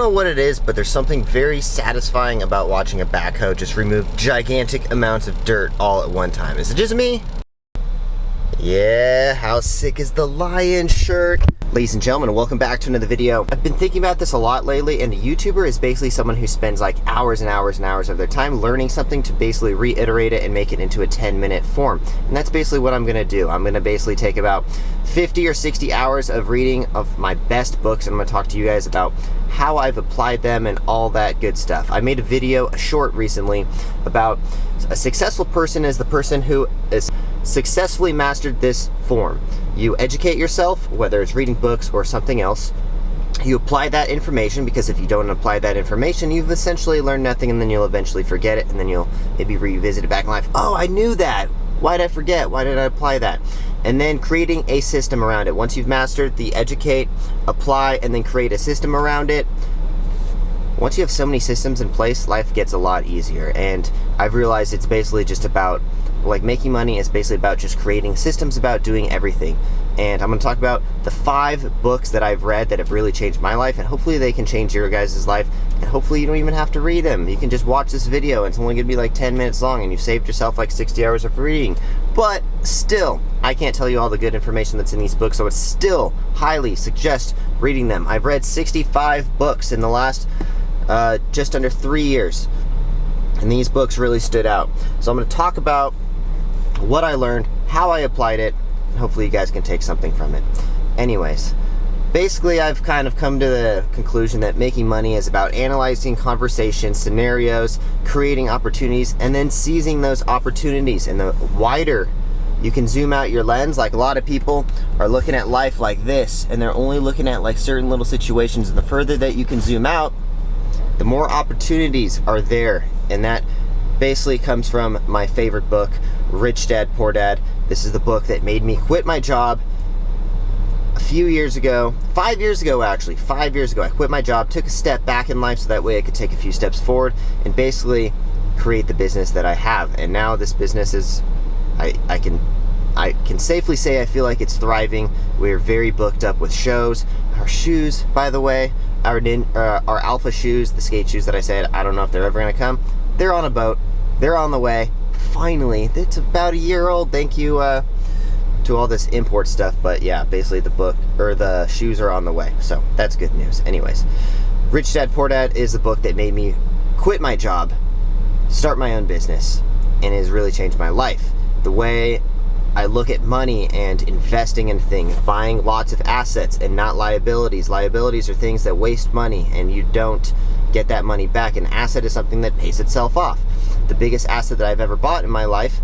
know what it is, but there's something very satisfying about watching a backhoe just remove gigantic amounts of dirt all at one time. Is it just me? Yeah, how sick is the lion shirt? Ladies and gentlemen, welcome back to another video. I've been thinking about this a lot lately, and a YouTuber is basically someone who spends like hours and hours and hours of their time learning something to basically reiterate it and make it into a 10-minute form. And that's basically what I'm gonna do. I'm gonna basically take about 50 or 60 hours of reading of my best books, and I'm gonna talk to you guys about how I've applied them and all that good stuff. I made a video, a short recently, about a successful person is the person who is successfully mastered this form. You educate yourself, whether it's reading books or something else. You apply that information, because if you don't apply that information, you've essentially learned nothing, and then you'll eventually forget it, and then you'll maybe revisit it back in life. Oh, I knew that. Why did I forget? Why did I apply that? And then creating a system around it. Once you've mastered the educate, apply, and then create a system around it, once you have so many systems in place, life gets a lot easier. And I've realized it's basically just about, like, making money is basically about just creating systems about doing everything. And I'm going to talk about the 5 books that I've read that have really changed my life, and hopefully they can change your guys' life, and hopefully you don't even have to read them. You can just watch this video, and it's only going to be like 10 minutes long, and you've saved yourself like 60 hours of reading. But still, I can't tell you all the good information that's in these books, so I would still highly suggest reading them. I've read 65 books in the last just under 3 years, and these books really stood out. So I'm going to talk about what I learned, how I applied it, and hopefully you guys can take something from it. Anyways, basically I've kind of come to the conclusion that making money is about analyzing conversations, scenarios, creating opportunities, and then seizing those opportunities. And the wider you can zoom out your lens, like a lot of people are looking at life like this, and they're only looking at like certain little situations, and the further that you can zoom out, the more opportunities are there. And that basically comes from my favorite book, Rich Dad, Poor Dad. This is the book that made me quit my job a few years ago, 5 years ago actually, 5 years ago. I quit my job, took a step back in life so that way I could take a few steps forward and basically create the business that I have. And now this business is, I can safely say I feel like it's thriving. We're very booked up with shows. Our shoes, by the way, our Alpha shoes, the skate shoes that I said, I don't know if they're ever gonna come. They're on a boat. They're on the way. Finally, it's about a year old. Thank you to all this import stuff. But yeah, basically the book, or the shoes, are on the way. So that's good news. Anyways, Rich Dad, Poor Dad is the book that made me quit my job, start my own business, and has really changed my life. The way I look at money and investing in things, buying lots of assets and not liabilities. Liabilities are things that waste money and you don't get that money back. An asset is something that pays itself off. The biggest asset that I've ever bought in my life,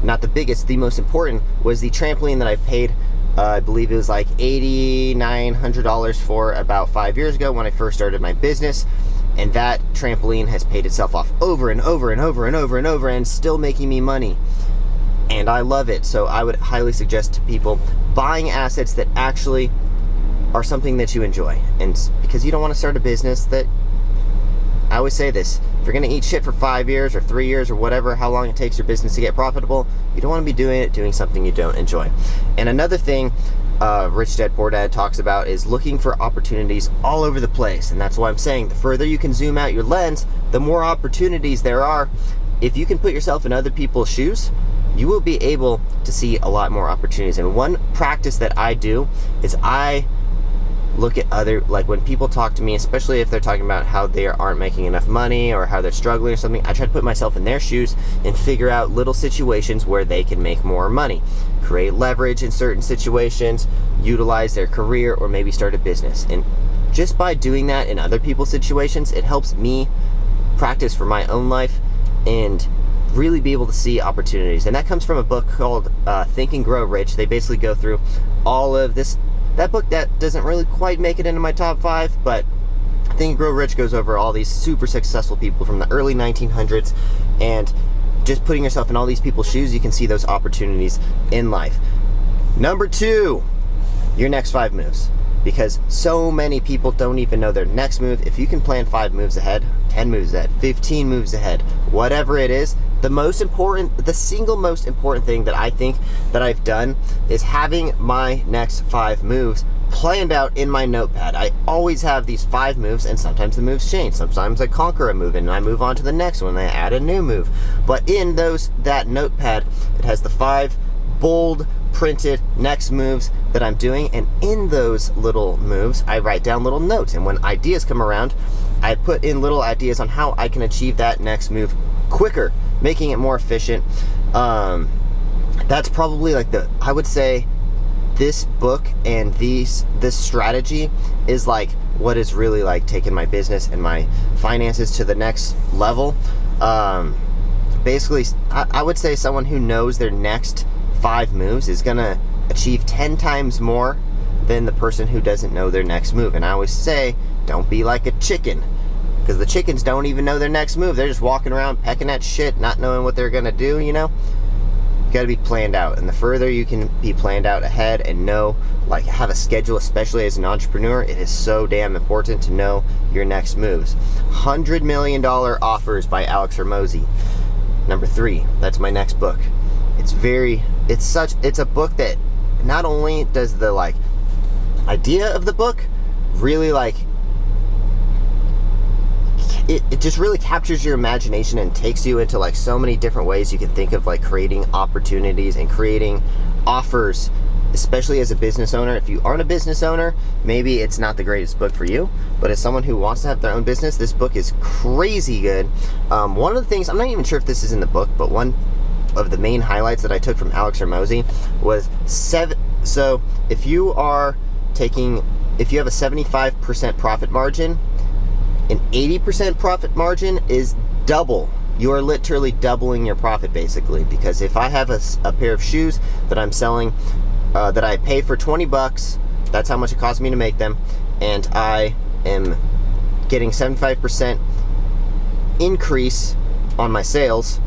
not the biggest, the most important, was the trampoline that I paid, I believe it was like $8,900 for about 5 years ago when I first started my business. And that trampoline has paid itself off over and over and over and over and over, and still making me money. And I love it. So I would highly suggest to people buying assets that actually are something that you enjoy. And because you don't want to start a business that, I always say this, if you're going to eat shit for 5 years or 3 years or whatever, how long it takes your business to get profitable, you don't want to be doing something you don't enjoy. And another thing Rich Dad, Poor Dad talks about is looking for opportunities all over the place. And that's why I'm saying the further you can zoom out your lens, the more opportunities there are. If you can put yourself in other people's shoes, you will be able to see a lot more opportunities. And one practice that I do is I look at other, like when people talk to me, especially if they're talking about how they aren't making enough money or how they're struggling or something, I try to put myself in their shoes and figure out little situations where they can make more money, create leverage in certain situations, utilize their career, or maybe start a business. And just by doing that in other people's situations, it helps me practice for my own life and really be able to see opportunities. And that comes from a book called Think and Grow Rich. They basically go through all of this. That book that doesn't really quite make it into my top 5, but Think and Grow Rich goes over all these super successful people from the early 1900s, and just putting yourself in all these people's shoes, you can see those opportunities in life. Number 2, your next 5 moves. Because so many people don't even know their next move. If you can plan 5 moves ahead, 10 moves ahead, 15 moves ahead, whatever it is, the single most important thing that I think that I've done is having my next 5 moves planned out in my notepad. I always have these 5 moves, and sometimes the moves change. Sometimes I conquer a move and I move on to the next one and I add a new move. But in that notepad, it has the 5 bold printed next moves that I'm doing, and in those little moves I write down little notes, and when ideas come around, I put in little ideas on how I can achieve that next move quicker, making it more efficient. That's probably like I would say this book and this strategy is like what is really like taking my business and my finances to the next level. Basically, I would say someone who knows their next 5 moves is gonna achieve 10 times more than the person who doesn't know their next move. And I always say, don't be like a chicken, because the chickens don't even know their next move. They're just walking around pecking at shit, not knowing what they're gonna do, you know? You gotta be planned out, and the further you can be planned out ahead and know, like, have a schedule, especially as an entrepreneur, it is so damn important to know your next moves. $100 Million Offers by Alex Hormozi. Number 3, that's my next book. It's a book that not only does the like idea of the book really like it just really captures your imagination and takes you into like so many different ways you can think of, like creating opportunities and creating offers, especially as a business owner. If you aren't a business owner, maybe it's not the greatest book for you, but as someone who wants to have their own business, this book is crazy good. One of the things, I'm not even sure if this is in the book, but one of the main highlights that I took from Alex Hormozi was so if you have a 75% profit margin, an 80% profit margin is double. You are literally doubling your profit, basically, because if I have a pair of shoes that I'm selling that I pay for $20, that's how much it costs me to make them, and I am getting 75% increase on my sales,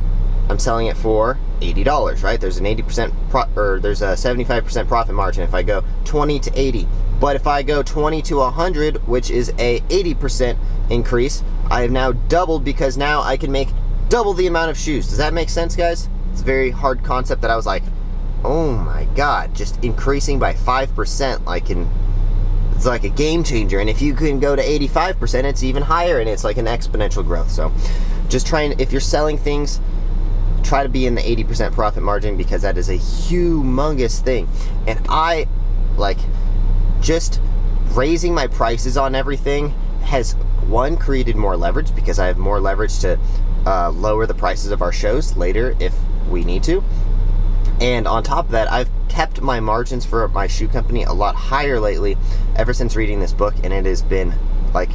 I'm selling it for $80, right? There's an 80% there's a 75% profit margin if I go 20 to 80. But if I go 20 to 100, which is a 80% increase, I have now doubled, because now I can make double the amount of shoes. Does that make sense, guys? It's a very hard concept that I was like, oh my God, just increasing by 5%, it's like a game changer. And if you can go to 85%, it's even higher, and it's like an exponential growth. So just if you're selling things, try to be in the 80% profit margin, because that is a humongous thing. And I just raising my prices on everything has, one, created more leverage, because I have more leverage to lower the prices of our shows later if we need to. And on top of that, I've kept my margins for my shoe company a lot higher lately ever since reading this book, and it has been like,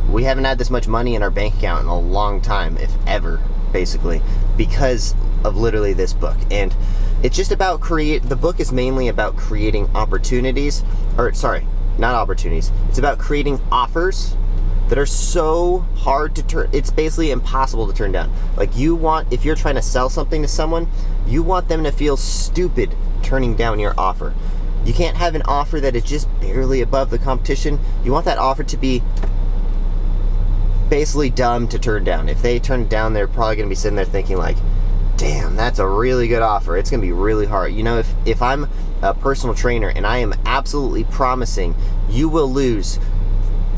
we haven't had this much money in our bank account in a long time, if ever, basically, because of literally this book. And it's just about the book is mainly about creating opportunities, not opportunities. It's about creating offers that are so hard to turn. It's basically impossible to turn down. Like, if you're trying to sell something to someone, you want them to feel stupid turning down your offer. You can't have an offer that is just barely above the competition. You want that offer to be basically dumb to turn down. If they turn it down, they're probably going to be sitting there thinking like, damn, that's a really good offer. It's going to be really hard. You know, if I'm a personal trainer and I am absolutely promising you will lose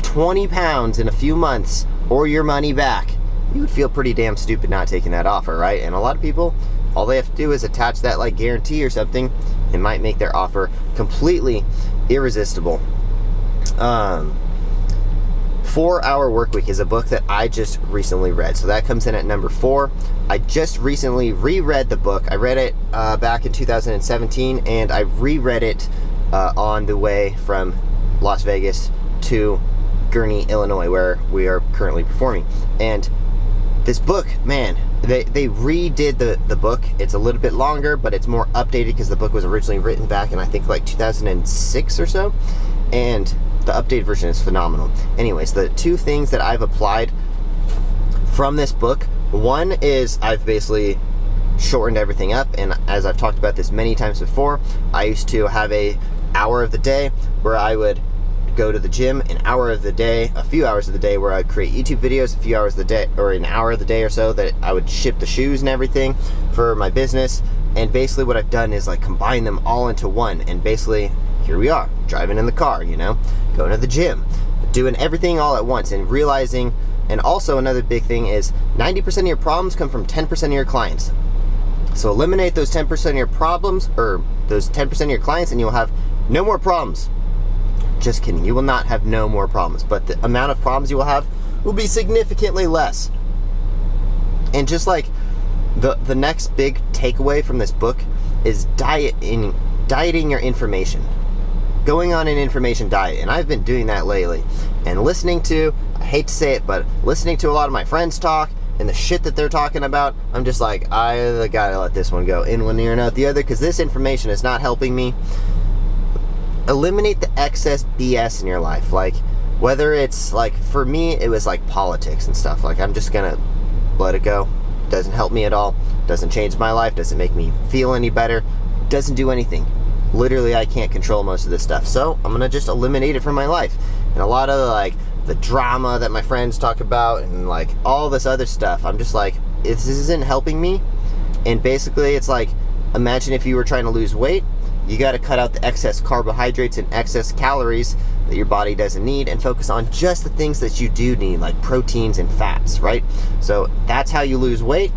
20 pounds in a few months or your money back, you would feel pretty damn stupid not taking that offer, right? And a lot of people, all they have to do is attach that like guarantee or something. It might make their offer completely irresistible. 4-Hour Workweek is a book that I just recently read, so that comes in at number 4. I just recently reread the book. I read it back in 2017, and I reread it on the way from Las Vegas to Gurnee, Illinois, where we are currently performing. And this book, man, they redid the book. It's a little bit longer, but it's more updated, because the book was originally written back in, I think, like 2006 or so, and the updated version is phenomenal. Anyways, the 2 things that I've applied from this book, one is I've basically shortened everything up, and as I've talked about this many times before, I used to have a hour of the day where I would go to the gym, an hour of the day, a few hours of the day where I'd create YouTube videos, a few hours of the day, or an hour of the day or so that I would ship the shoes and everything for my business. And basically what I've done is like combine them all into one, and basically here we are, driving in the car, going to the gym, doing everything all at once, and realizing. And also another big thing is 90% of your problems come from 10% of your clients. So eliminate those 10% of your problems, or those 10% of your clients, and you'll have no more problems. Just kidding, you will not have no more problems, but the amount of problems you will have will be significantly less. And just like the next big takeaway from this book is dieting your information. Going on an information diet, and I've been doing that lately. And listening to, I hate to say it, but listening to a lot of my friends talk and the shit that they're talking about, I'm just like, I gotta let this one go in one ear and out the other, because this information is not helping me. Eliminate the excess BS in your life. Like, whether it's like, for me, it was like politics and stuff. Like, I'm just gonna let it go. Doesn't help me at all. Doesn't change my life. Doesn't make me feel any better. Doesn't do anything. Literally, I can't control most of this stuff, so I'm gonna just eliminate it from my life. And a lot of like the drama that my friends talk about and like all this other stuff, I'm just like, this isn't helping me. And basically, it's like, imagine if you were trying to lose weight. You got to cut out the excess carbohydrates and excess calories that your body doesn't need, and focus on just the things that you do need, like proteins and fats, right? So that's how you lose weight.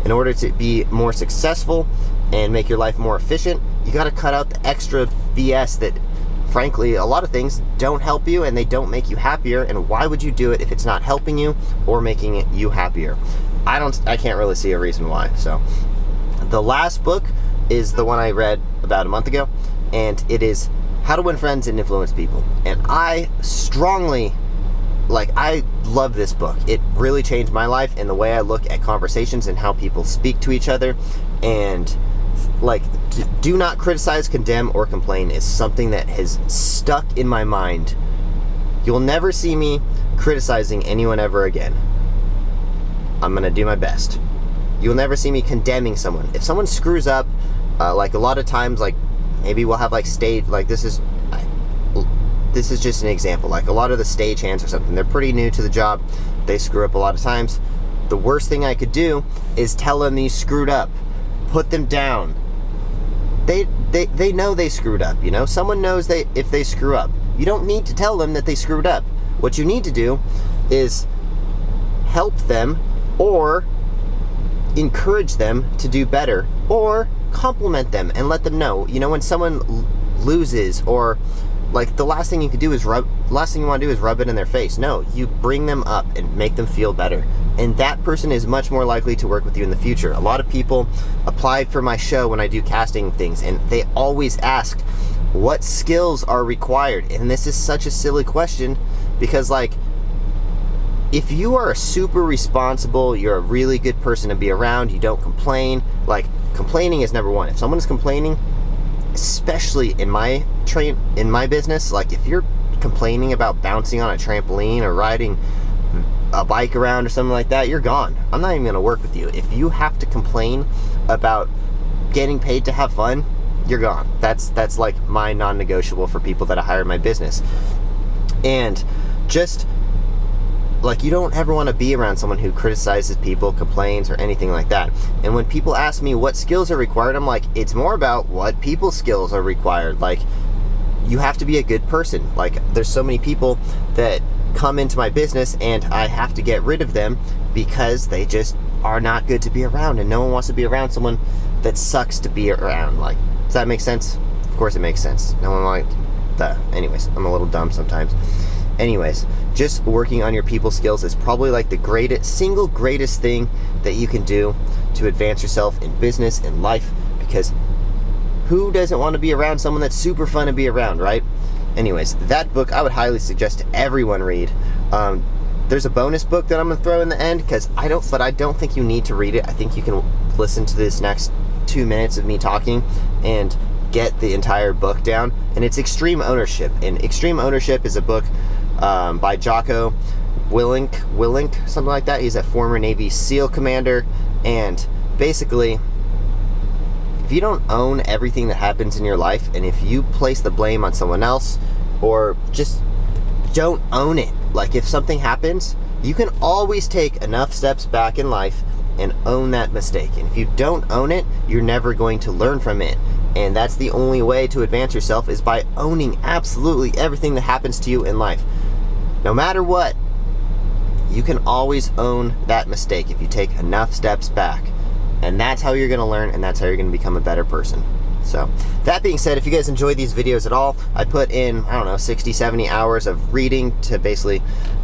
In order to be more successful and make your life more efficient, you got to cut out the extra BS that, frankly, a lot of things don't help you and they don't make you happier. And why would you do it if it's not helping you or making you happier? I can't really see a reason why. So the last book is the one I read about a month ago, and it is How to Win Friends and Influence People. And I love this book. It really changed my life and the way I look at conversations and how people speak to each other. And like, do not criticize, condemn, or complain is something that has stuck in my mind. You'll never see me criticizing anyone ever again. I'm gonna do my best. You'll never see me condemning someone. If someone screws up, like a lot of times, like maybe we'll have like stage, like this is just an example. Like a lot of the stage hands or something, they're pretty new to the job. They screw up a lot of times. The worst thing I could do is tell them you screwed up. Put them down. They know they screwed up, Someone knows if they screw up. You don't need to tell them that they screwed up. What you need to do is help them, or encourage them to do better, or compliment them and let them know. When someone loses, or like the last thing you want to do is rub it in their face. No, you bring them up and make them feel better. And that person is much more likely to work with you in the future. A lot of people apply for my show when I do casting things, and they always ask, what skills are required? And this is such a silly question, because like, if you are a super responsible, you're a really good person to be around, you don't complain, like complaining is number one. If someone is complaining, especially in my business, like if you're complaining about bouncing on a trampoline or riding a bike around or something like that, you're gone. I'm not even gonna work with you. If you have to complain about getting paid to have fun, you're gone. That's like my non-negotiable for people that I hire in my business. And just like, you don't ever want to be around someone who criticizes people, complains, or anything like that. And when people ask me what skills are required, I'm like, it's more about what people skills are required. Like, you have to be a good person. Like, there's so many people that come into my business and I have to get rid of them because they just are not good to be around, and no one wants to be around someone that sucks to be around. Like, does that make sense? Of course it makes sense. No one like that. Anyways, I'm a little dumb sometimes. Anyways, just working on your people skills is probably like the single greatest thing that you can do to advance yourself in business and life, because who doesn't want to be around someone that's super fun to be around, right? Anyways, that book I would highly suggest to everyone read. There's a bonus book that I'm gonna throw in the end, but I don't think you need to read it. I think you can listen to this next 2 minutes of me talking and get the entire book down. And it's Extreme Ownership. And Extreme Ownership is a book by Jocko Willink, something like that. He's a former Navy SEAL commander, and basically, if you don't own everything that happens in your life, and if you place the blame on someone else, or just don't own it, like if something happens, you can always take enough steps back in life and own that mistake. And if you don't own it, you're never going to learn from it. And that's the only way to advance yourself, is by owning absolutely everything that happens to you in life. No matter what, you can always own that mistake if you take enough steps back. And that's how you're gonna learn, and that's how you're gonna become a better person. So, that being said, if you guys enjoy these videos at all, I put in, I don't know, 60, 70 hours of reading to basically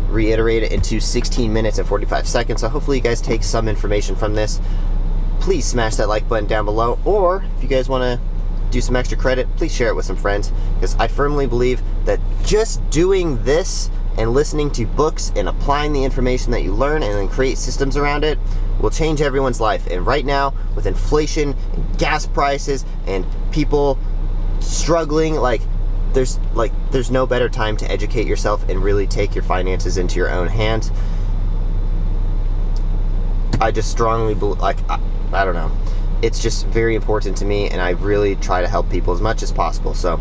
reiterate it into 16 minutes and 45 seconds. So hopefully you guys take some information from this. Please smash that like button down below, or if you guys wanna do some extra credit, please share it with some friends, because I firmly believe that just doing this and listening to books and applying the information that you learn and then create systems around it will change everyone's life. And right now, with inflation and gas prices and people struggling, there's no better time to educate yourself and really take your finances into your own hands. I just strongly believe, I don't know. It's just very important to me, and I really try to help people as much as possible. So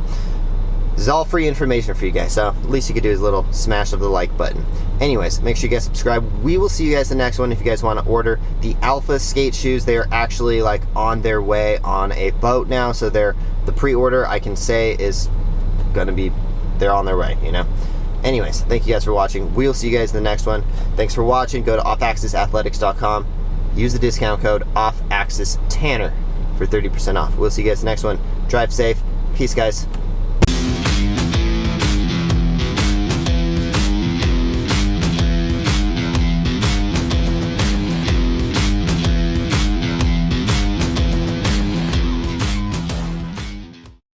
this is all free information for you guys, so the least you could do is a little smash of the like button. Anyways, make sure you guys subscribe. We will see you guys the next one. If you guys want to order the Alpha skate shoes, they are actually on their way on a boat now, so the pre-order, I can say, is gonna be, they're on their way, you know. Anyways, thank you guys for watching. We'll see you guys in the next one. Thanks for watching. Go to offaxisathletics.com. Use the discount code OFFAXISTANNER for 30% off. We'll see you guys next one. Drive safe. Peace, guys.